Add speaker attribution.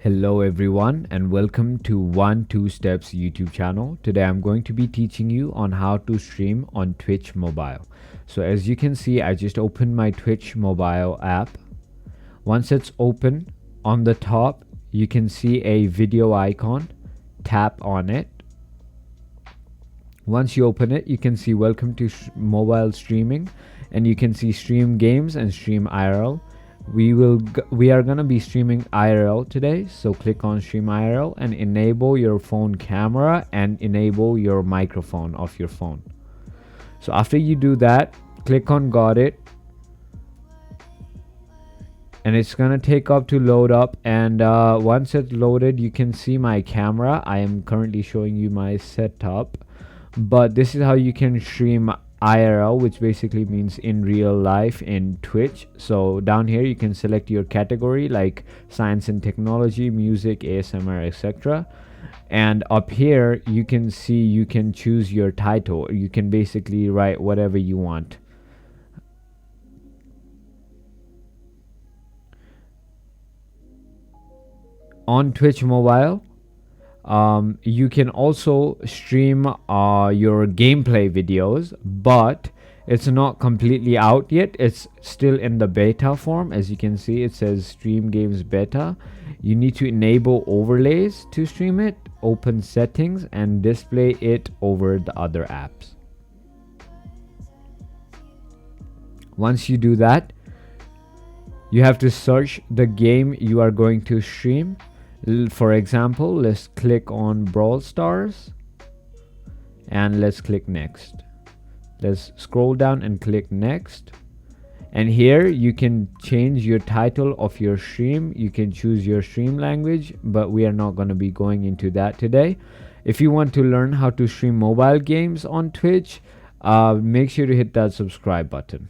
Speaker 1: Hello everyone and welcome to 1-2 Steps YouTube channel. Today I'm going to be teaching you on how to stream on Twitch mobile. So as you can see, I just opened my Twitch mobile app. Once it's open, on the top you can see a video icon. Tap on it. Once you open it, you can see welcome to mobile streaming, and you can see stream games and stream IRL. We are gonna be streaming IRL today, so click on stream IRL and enable your phone camera and enable your microphone of your phone. So after you do that, click on got it, and it's gonna take up to load up, and once it's loaded you can see my camera. I am currently showing you my setup, but this is how you can stream IRL, which basically means in real life in Twitch. So down here you can select your category like science and technology, music, ASMR, etc. And up here you can see you can choose your title. You can basically write whatever you want. On Twitch mobile, you can also stream your gameplay videos, but it's not completely out yet. It's still in the beta form. As you can see, it says stream games beta. You need to enable overlays to stream it, open settings, and display it over the other apps. Once you do that, you have to search the game you are going to stream. For example, let's click on Brawl Stars and let's click next. Let's scroll down and click next, and here you can change your title of your stream. You can choose your stream language, but we are not going to be going into that today. If you want to learn how to stream mobile games on Twitch, make sure to hit that subscribe button.